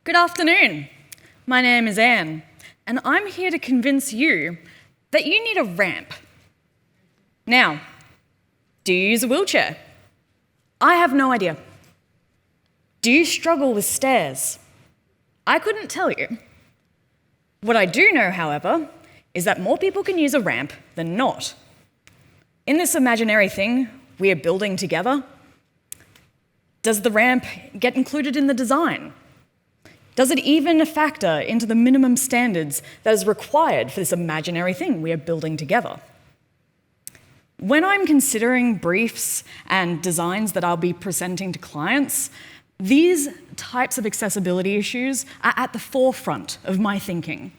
Good afternoon. My name is Anne, and I'm here to convince you that you need a ramp. Now, do you use a wheelchair? I have no idea. Do you struggle with stairs? I couldn't tell you. What I do know, however, is that more people can use a ramp than not. In this imaginary thing we are building together, does the ramp get included in the design? Does it even factor into the minimum standards that is required for this imaginary thing we are building together? When I'm considering briefs and designs that I'll be presenting to clients, these types of accessibility issues are at the forefront of my thinking,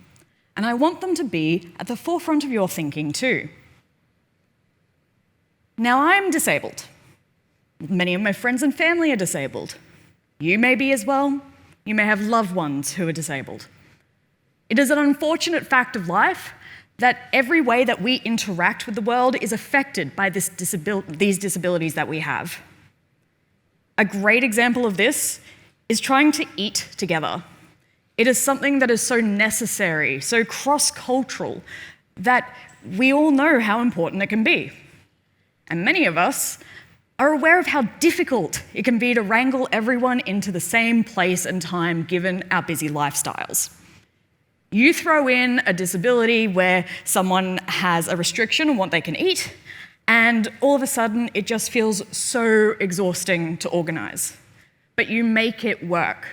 and I want them to be at the forefront of your thinking too. Now, I'm disabled. Many of my friends and family are disabled. You may be as well. You may have loved ones who are disabled. It is an unfortunate fact of life that every way that we interact with the world is affected by these disabilities that we have. A great example of this is trying to eat together. It is something that is so necessary, so cross-cultural, that we all know how important it can be. And many of us are aware of how difficult it can be to wrangle everyone into the same place and time given our busy lifestyles. You throw in a disability where someone has a restriction on what they can eat, and all of a sudden it just feels so exhausting to organise. But you make it work.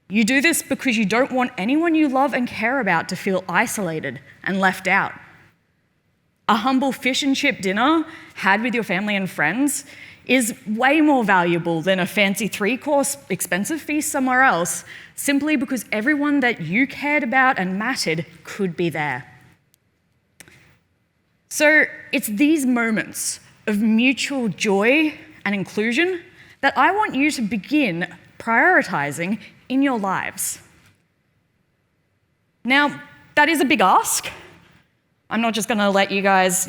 You do this because you don't want anyone you love and care about to feel isolated and left out. A humble fish and chip dinner had with your family and friends is way more valuable than a fancy 3-course expensive feast somewhere else, simply because everyone that you cared about and mattered could be there. So it's these moments of mutual joy and inclusion that I want you to begin prioritizing in your lives. Now, that is a big ask. I'm not just going to let you guys,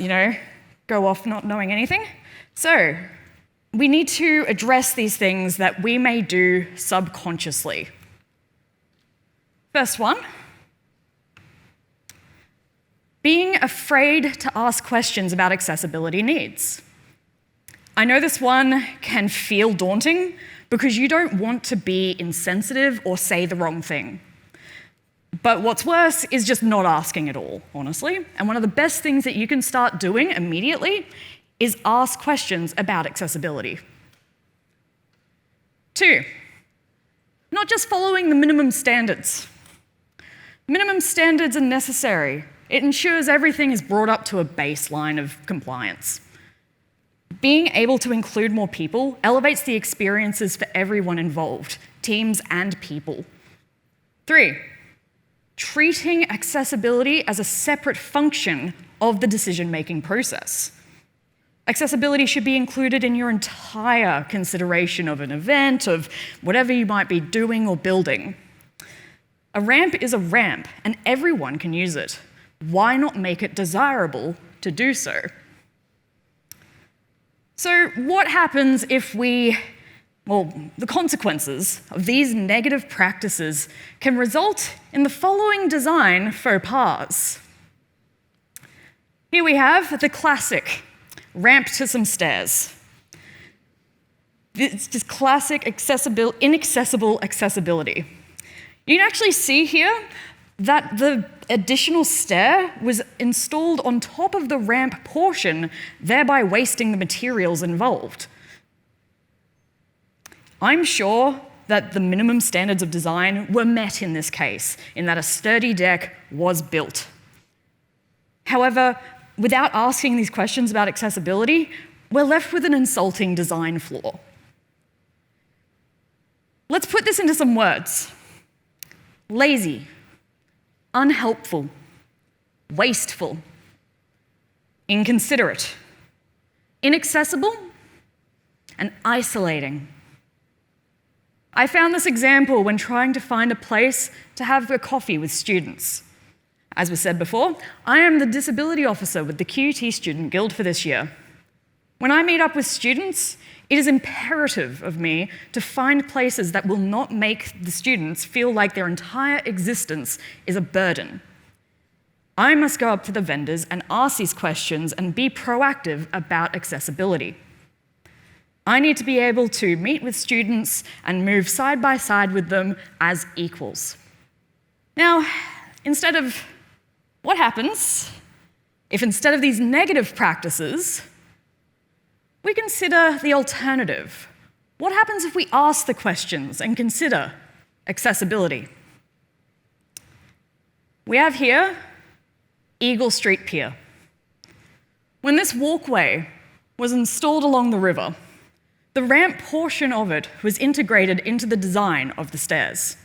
go off not knowing anything. So, we need to address these things that we may do subconsciously. First one, being afraid to ask questions about accessibility needs. I know this one can feel daunting because you don't want to be insensitive or say the wrong thing. But what's worse is just not asking at all, honestly. And one of the best things that you can start doing immediately is ask questions about accessibility. 2, not just following the minimum standards. Minimum standards are necessary. It ensures everything is brought up to a baseline of compliance. Being able to include more people elevates the experiences for everyone involved, teams and people. 3, treating accessibility as a separate function of the decision-making process. Accessibility should be included in your entire consideration of an event, of whatever you might be doing or building. A ramp is a ramp, and everyone can use it. Why not make it desirable to do so? So what happens if the consequences of these negative practices can result in the following design faux pas. Here we have the classic ramp to some stairs. It's just classic inaccessible accessibility. You can actually see here that the additional stair was installed on top of the ramp portion, thereby wasting the materials involved. I'm sure that the minimum standards of design were met in this case, in that a sturdy deck was built. However, without asking these questions about accessibility, we're left with an insulting design flaw. Let's put this into some words. Lazy, unhelpful, wasteful, inconsiderate, inaccessible, and isolating. I found this example when trying to find a place to have a coffee with students. As was said before, I am the disability officer with the QT Student Guild for this year. When I meet up with students, it is imperative of me to find places that will not make the students feel like their entire existence is a burden. I must go up to the vendors and ask these questions and be proactive about accessibility. I need to be able to meet with students and move side by side with them as equals. Now, what happens if instead of these negative practices, we consider the alternative? What happens if we ask the questions and consider accessibility? We have here Eagle Street Pier. When this walkway was installed along the river, the ramp portion of it was integrated into the design of the stairs.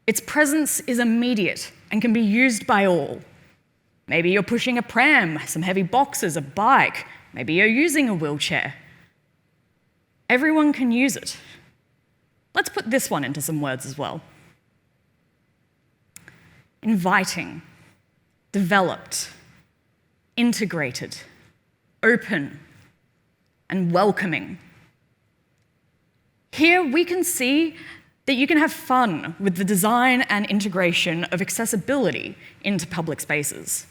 Its presence is immediate and can be used by all. Maybe you're pushing a pram, some heavy boxes, a bike. Maybe you're using a wheelchair. Everyone can use it. Let's put this one into some words as well. Inviting, developed, integrated, open, and welcoming. Here we can see that you can have fun with the design and integration of accessibility into public spaces.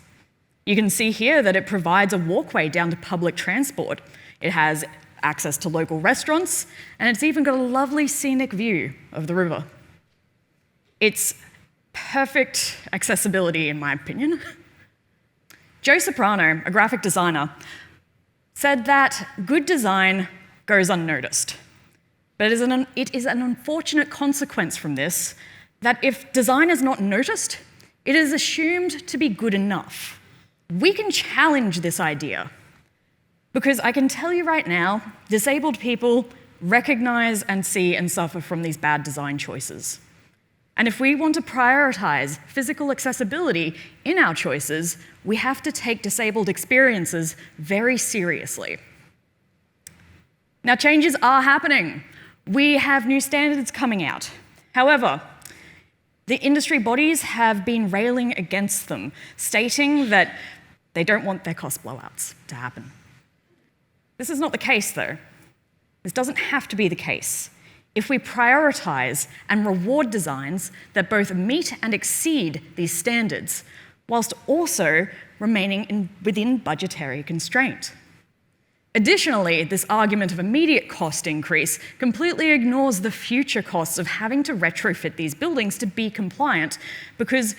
You can see here that it provides a walkway down to public transport. It has access to local restaurants, and it's even got a lovely scenic view of the river. It's perfect accessibility, in my opinion. Joe Soprano, a graphic designer, said that good design goes unnoticed. But it is an unfortunate consequence from this that if design is not noticed, it is assumed to be good enough. We can challenge this idea, because I can tell you right now, disabled people recognize and see and suffer from these bad design choices. And if we want to prioritize physical accessibility in our choices, we have to take disabled experiences very seriously. Now, changes are happening. We have new standards coming out. However, the industry bodies have been railing against them, stating that they don't want their cost blowouts to happen. This is not the case, though. This doesn't have to be the case. If we prioritize and reward designs that both meet and exceed these standards, whilst also remaining within budgetary constraint. Additionally, this argument of immediate cost increase completely ignores the future costs of having to retrofit these buildings to be compliant, because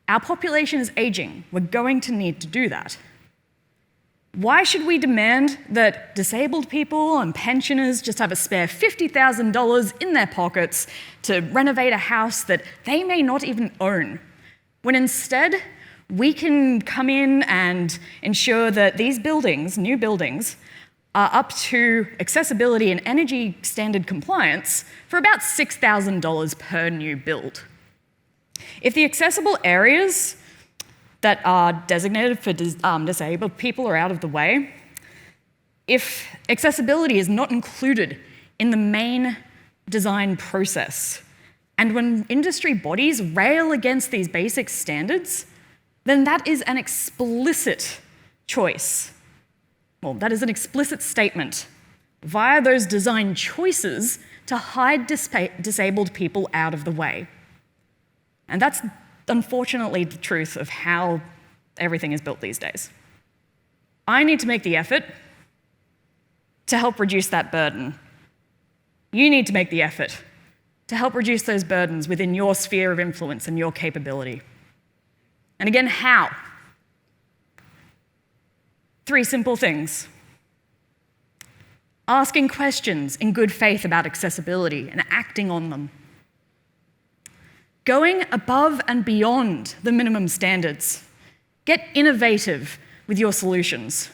our population is aging. We're going to need to do that. Why should we demand that disabled people and pensioners just have a spare $50,000 in their pockets to renovate a house that they may not even own, when instead we can come in and ensure that these buildings, new buildings, are up to accessibility and energy standard compliance for about $6,000 per new build? If the accessible areas that are designated for disabled people are out of the way, if accessibility is not included in the main design process, and when industry bodies rail against these basic standards, then that is an explicit choice. Well, that is an explicit statement via those design choices to hide disabled people out of the way. And that's unfortunately the truth of how everything is built these days. I need to make the effort to help reduce that burden. You need to make the effort to help reduce those burdens within your sphere of influence and your capability. And again, how? 3 simple things. Asking questions in good faith about accessibility and acting on them. Going above and beyond the minimum standards. Get innovative with your solutions.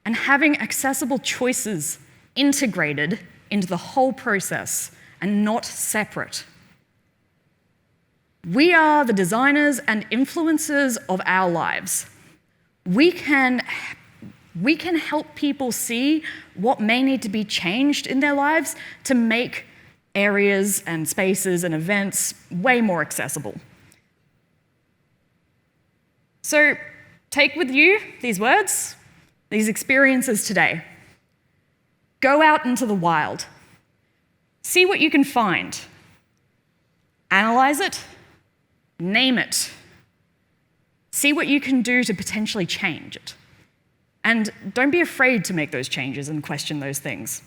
And having accessible choices integrated into the whole process and not separate. We are the designers and influencers of our lives. We can help people see what may need to be changed in their lives to make areas and spaces and events way more accessible. So take with you these words, these experiences today. Go out into the wild. See what you can find. Analyze it. Name it. See what you can do to potentially change it. And don't be afraid to make those changes and question those things,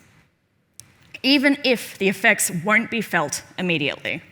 even if the effects won't be felt immediately.